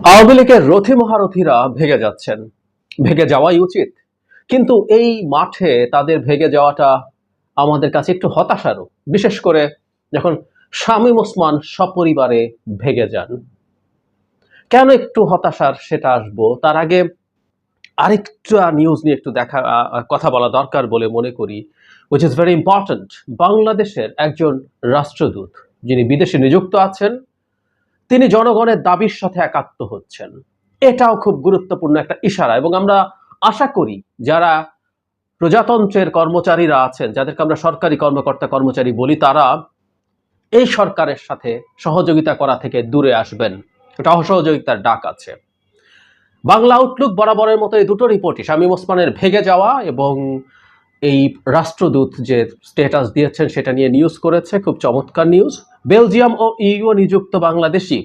আওয়ামী লীগের রথী মহারথীরা ভেগে যাচ্ছেন, ভেগে যাওয়াই উচিত। কিন্তু এই মাঠে তাদের ভেগে যাওয়াটা আমাদের কাছে একটু হতাশারও, বিশেষ করে যখন শামীম ওসমান সপরিবারে ভেগে যান। কেন একটু হতাশার সেটা আসবো, তার আগে আরেকটা নিউজ নিয়ে একটু কথা বলা দরকার বলে মনে করি, which is very important। বাংলাদেশের একজন রাষ্ট্রদূত যিনি বিদেশে নিযুক্ত আছেন, তিনি জনগণের দাবির সাথে একাত্ম হচ্ছেন। এটাও খুব গুরুত্বপূর্ণ একটা ইশারা, এবং আমরা আশা করি যারা প্রজাতন্ত্রের কর্মচারীরা আছেন, যাদেরকে আমরা সরকারি কর্মকর্তা কর্মচারী বলি, তারা এই সরকারের সাথে সহযোগিতা করা থেকে দূরে আসবেন। এটা অসহযোগিতার ডাক আছে। বাংলা আউটলুক বরাবরের মতো এই দুটো রিপোর্টই, শামীম ওসমানের ভেগে যাওয়া এবং এই রাষ্ট্রদূত যে স্ট্যাটাস দিয়েছেন সেটা নিয়ে নিউজ করেছে, খুব চমৎকার নিউজ। বেলজিয়াম ও ইইউ নিযুক্ত বাংলাদেশি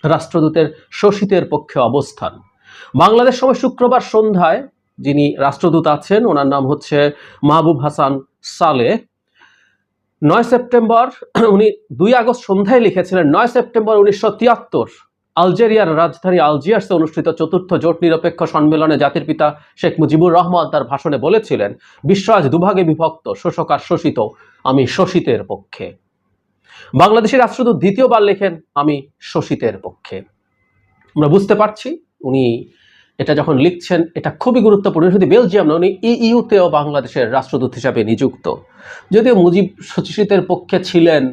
রাষ্ট্রদূতের শোষিতের পক্ষে অবস্থান। বাংলাদেশ সময় শুক্রবার সন্ধ্যায় যিনি রাষ্ট্রদূত আছেন, ওনার নাম হচ্ছে মাহবুব হাসান সালেহ। 9 সেপ্টেম্বর, উনি 2 আগস্ট সন্ধ্যায় লিখেছিলেন, 9 সেপ্টেম্বর 1973 আলজেরিয়ার রাজধানী আলজিয়ার্সে অনুষ্ঠিত চতুর্থ জোট নিরপেক্ষ সম্মেলনে জাতির পিতা শেখ মুজিবুর রহমান তার ভাষণে বলেছিলেন, বিশ্ব আজ দুভাগে বিভক্ত, শোষক আর শোষিত, আমি শোষিতের পক্ষে। বাংলাদেশের রাষ্ট্রদূত দ্বিতীয়বার লেখেন, আমি শোষিতের পক্ষে। আমরা বুঝতে পারছি উনি এটা যখন লিখছেন এটা খুবই গুরুত্বপূর্ণ। শুধু বেলজিয়াম না, উনি ইইউতেও বাংলাদেশের রাষ্ট্রদূত হিসাবে নিযুক্ত। যদিও মুজিব শোষিতের পক্ষে ছিলেন,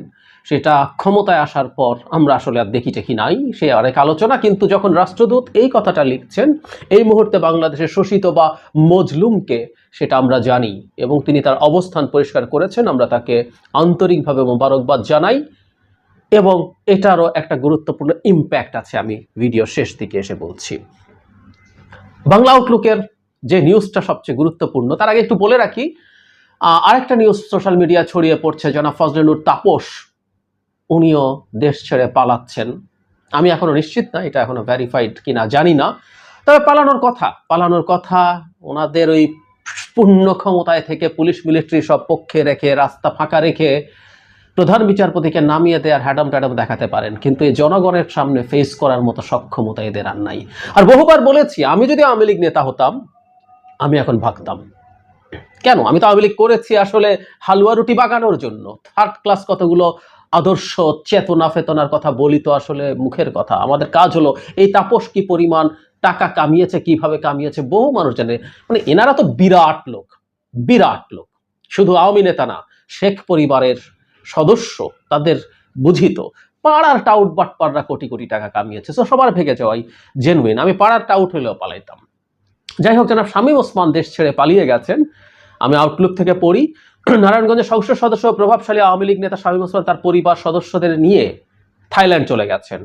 সেটা ক্ষমতায় আসার পর আমরা আসলে আর দেখি নাই, সে আরেক আলোচনা। কিন্তু যখন রাষ্ট্রদূত এই কথাটা লিখছেন, এই মুহূর্তে বাংলাদেশের শোষিত বা মজলুমকে, সেটা আমরা জানি, এবং তিনি তার অবস্থান পরিষ্কার করেছেন। আমরা তাকে আন্তরিকভাবে মোবারকবাদ জানাই, এবং এটারও একটা গুরুত্বপূর্ণ ইম্প্যাক্ট আছে, আমি ভিডিও শেষ দিকে এসে বলছি। বাংলা আউটলুকের যে নিউজটা সবচেয়ে গুরুত্বপূর্ণ, তার আগে একটু বলে রাখি, আরেকটা নিউজ সোশ্যাল মিডিয়া ছড়িয়ে পড়ছে, জনাব ফজলে নূর তাপস, উনিও দেশ ছেড়ে পালাচ্ছেন। আমি এখনো নিশ্চিত না এটা এখনো ভেরিফাইড কিনা জানি না, তবে পালানোর কথা ওনাদের ওই পূর্ণ ক্ষমতায় থেকে পুলিশ মিলিটারি সব পক্ষে রেখে, রাস্তা ফাঁকা রেখে প্রধান বিচারপতিকে নামিয়ে দেওয়ার হ্যাডাম ট্যাডাম দেখাতে পারেন, কিন্তু এই জনগণের সামনে ফেস করার মতো সক্ষমতা এদের আর নাই। আর বহুবার বলেছি, আমি যদি আওয়ামী লীগ নেতা হতাম, আমি এখন ভাগতাম। কেন? আমি তো আওয়ামী লীগ করেছি আসলে হালুয়া রুটি বাগানোর জন্য। থার্ড ক্লাস কতগুলো আদর্শ চেতনা ফেতনার কথা বলি তো আসলে মুখের কথা। আমাদের কাজ হলো এই তাপস কি পরিমাণ টাকা কামিয়েছে, কিভাবে কামিয়েছে, বহু মানুষ জানে। মানে এনারা তো বিরাট লোক, বিরাট লোক। শুধু আওয়ামী নেতা না, শেখ পরিবারের সদস্য, তাদের বুঝিত পাড়ার টাউট বাটপাড়রা কোটি কোটি টাকা কামিয়েছে। তো সবার ভেগে যাওয়াই জেনুইন। আমি পাড়ার টাউট হলেও পালাইতাম। যাই হোক, জনাব শামীম ওসমান দেশ ছেড়ে পালিয়ে গেছেন। আমি আউটলুক থেকে পড়ি, নারায়ণগঞ্জের সংসদ সদস্য প্রভাবশালী আওয়ামী লীগ নেতা শামীম ওসমান তার পরিবার সদস্যদের নিয়ে থাইল্যান্ড চলে গেছেন।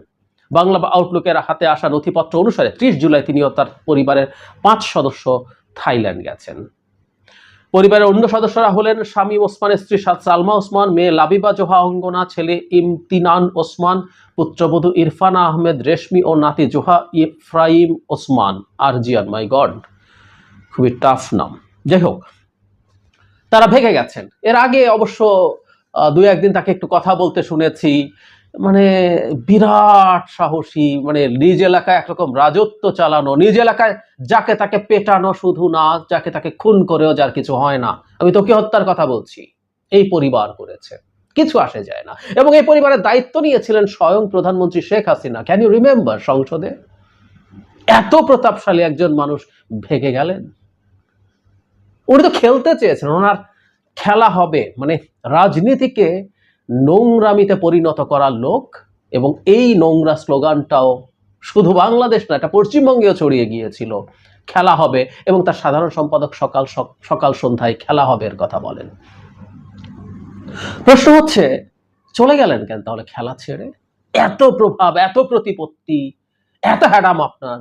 বাংলা আউটলুকের হাতে আসা নথিপত্র অনুসারে 30 জুলাই তিনিও তার পরিবারের 5 সদস্য থাইল্যান্ড গেছেন। পরিবারের অন্য সদস্যরা হলেন শামীম ওসমানের স্ত্রী সালমা ওসমান, মেয়ে লাবিবা জোহা অঙ্গনা, ছেলে ইমতিনান ওসমান, পুত্রবধূ ইরফানা আহমেদ রেশমি ও নাতি জোহা ইফরাইম ওসমান আরজিয়ান। মাই গড, খুবই টাফ নাম। যাই হোক, তারা ভেগে গেছেন। এর আগে অবশ্য 2-1 দিন তাকে একটু কথা বলতে শুনেছি। মানে বিরাট সাহসী, মানে নিজ এলাকায় একরকম রাজত্ব চালানো, নিজ এলাকায় যাকে তাকে পেটানো, শুধু না যাকে তাকে খুন করেও যার কিছু হয় না। আমি তোকে হত্যার কথা বলছি, এই পরিবার করেছে, কিছু আসে যায় না। এবং এই পরিবারের দায়িত্ব নিয়েছিলেন স্বয়ং প্রধানমন্ত্রী Sheikh Hasina. Can you remember? সংসদে এত প্রতাপশালী একজন মানুষ ভেগে গেলেন। উনি তো খেলতে চেয়েছেন, ওনার খেলা হবে, মানে রাজনীতিকে নোংরামিতে পরিণত করার লোক। এবং এই নোংরা স্লোগানটাও শুধু বাংলাদেশ না, এটা পশ্চিমবঙ্গেও ছড়িয়ে গিয়েছিল, খেলা হবে। এবং তার সাধারণ সম্পাদক সকাল সন্ধ্যায় খেলা হবে এর কথা বলেন। প্রশ্ন হচ্ছে, চলে গেলেন কেন তাহলে খেলা ছেড়ে? এত প্রভাব, এত প্রতিপত্তি, এত হ্যাডাম আপনার,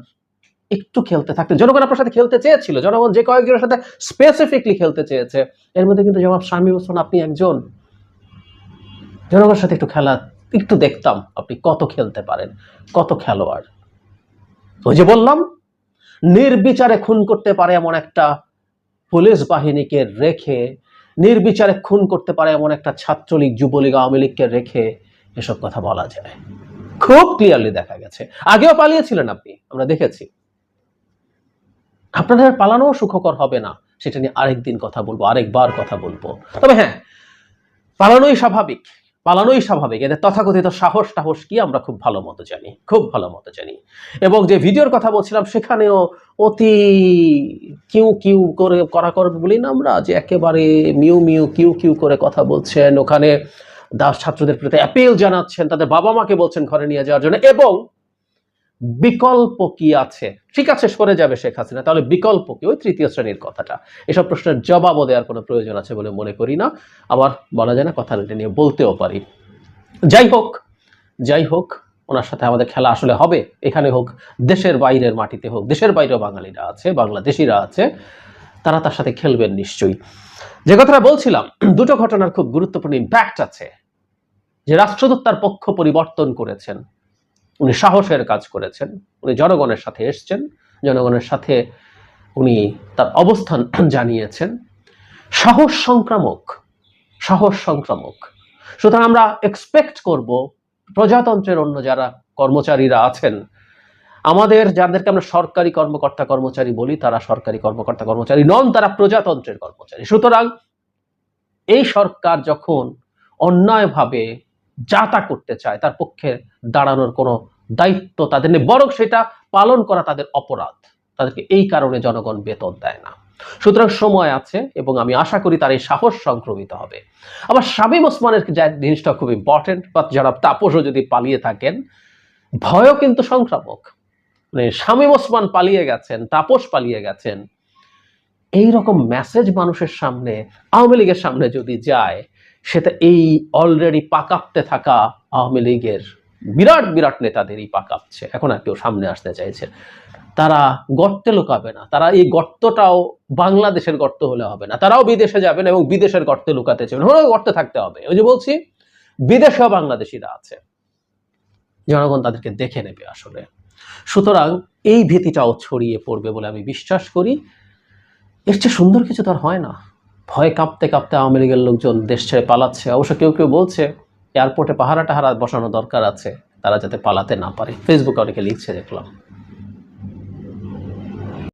একটু খেলতে থাকতে। জনগণ আপনার সাথে খেলতে চেয়েছিল, জনগণ যে কয়েকজনের সাথে স্পেসিফিকলি খেলতে চেয়েছে, এর মধ্যে কিন্তু জনাব শামীম ওসমান আপনি একজন। জনগণের সাথে একটু খেলা, একটু দেখতাম আপনি কত খেলতে পারেন, কত খেলোয়াড়। ওই যে বললাম, নির্বিচারে খুন করতে পারে এমন একটা পুলিশ বাহিনীকে রেখে, নির্বিচারে খুন করতে পারে এমন একটা ছাত্রলীগ, যুবলীগ, আওয়ামী লীগকে রেখে এসব কথা বলা যায়? খুব ক্লিয়ারলি দেখা গেছে। আগেও পালিয়েছিলেন আপনি, আমরা দেখেছি। আপনাদের পালানো সুখকর হবে না, সেটা নিয়ে আরেকদিন কথা বলবো, আরেকবার কথা বলবো। তবে হ্যাঁ, পালানোই স্বাভাবিক, পালানোই স্বাভাবিক। এদের তথাকথিত সাহস টাহস কি আমরা খুব ভালো মতো জানি, খুব ভালো মতো জানি। এবং যে ভিডিওর কথা বলছিলাম সেখানেও অতি কিউ কিউ করে করা করবে বলি না আমরা, যে একেবারে মিউ মিউ কিউ কিউ করে কথা বলছেন, ওখানে দাস ছাত্রদের প্রতি অ্যাপিল জানাচ্ছেন, তাদের বাবা মাকে বলছেন ঘরে নিয়ে যাওয়ার জন্য। এবং বিকল্প কি আছে? ঠিক আছে সরে যাবে শেখ হাসিনা, তাহলে বিকল্প কি? ওই তৃতীয় শ্রেণীর কথাটা। এসব প্রশ্নের জবাবও দেওয়ার কোনো প্রয়োজন আছে বলে মনে করি না। আবার বলা যায় না, কথাটা নিয়ে বলতেও পারি। যাই হোক, যাই হোক, ওনার সাথে আমাদের খেলা আসলে হবে, এখানে হোক, দেশের বাইরের মাটিতে হোক। দেশের বাইরেও বাঙালিরা আছে, বাংলাদেশিরা আছে, তারা তার সাথে খেলবেন নিশ্চয়ই। যে কথাটা বলছিলাম, দুটো ঘটনার খুব গুরুত্বপূর্ণ ইম্প্যাক্ট আছে। যে রাষ্ট্রদূত তার পক্ষ পরিবর্তন করেছেন, উনি সাহসের কাজ করেছেন, উনি জনগণের সাথে এসছেন, জনগণের সাথে উনি তার অবস্থান জানিয়েছেন। সাহস সংক্রামক, সাহস সংক্রামক। সুতরাং আমরা এক্সপেক্ট করব প্রজাতন্ত্রের অন্য যারা কর্মচারীরা আছেন, আমাদের যাদেরকে আমরা সরকারি কর্মকর্তা কর্মচারী বলি, তারা সরকারি কর্মকর্তা কর্মচারী নন, তারা প্রজাতন্ত্রের কর্মচারী। সুতরাং এই সরকার যখন অন্যায়ভাবে যা তা করতে চায়, তার পক্ষে দাঁড়ানোর কোনো দায়িত্ব তাদের নেই, বরং সেটা পালন করা তাদের অপরাধ। তাদেরকে এই কারণে জনগণ বেতন দেয় না। সুতরাং সময় আছে এবং আমি আশা করি তার এই সাহস সংক্রমিত হবে। আবার শামীম ওসমানের যে জিনিসটা খুব ইম্পর্টেন্ট, বা যারা তাপসও যদি পালিয়ে থাকেন, ভয়ও কিন্তু সংক্রামক। মানে শামীম ওসমান পালিয়ে গেছেন, তাপস পালিয়ে গেছেন, এইরকম মেসেজ মানুষের সামনে, আওয়ামী লীগের সামনে যদি যায়, সেটা এই অলরেডি পাকাপতে থাকা আওয়ামী লীগের বিরাট বিরাট নেতাদেরই পাকাচ্ছে। এখন আর কেউ সামনে আসতে চাইছে, তারা গর্তে লুকাবে না, তারা এই গর্তটাও বাংলাদেশের গর্ত হলে হবে না, তারাও বিদেশে যাবেন এবং বিদেশের গর্তে লুকাতে চাইবেন, গর্তে থাকতে হবে। ওই যে বলছি, বিদেশেও বাংলাদেশিরা আছে, জনগণ তাদেরকে দেখে নেবে আসলে। সুতরাং এই ভীতিটাও ছড়িয়ে পড়বে বলে আমি বিশ্বাস করি। এর চেয়ে সুন্দর কিছু তো আর হয় না। ভয়ে কাঁপতে কাঁপতে আওয়ামী লীগের লোকজন দেশ ছেড়ে পালাচ্ছে। অবশ্য কেউ কেউ বলছে এয়ারপোর্টে পাহারা টাহারা বসানো দরকার আছে, তারা যাতে পালাতে না পারে। ফেসবুকে অনেকে লিখছে, দেখলাম।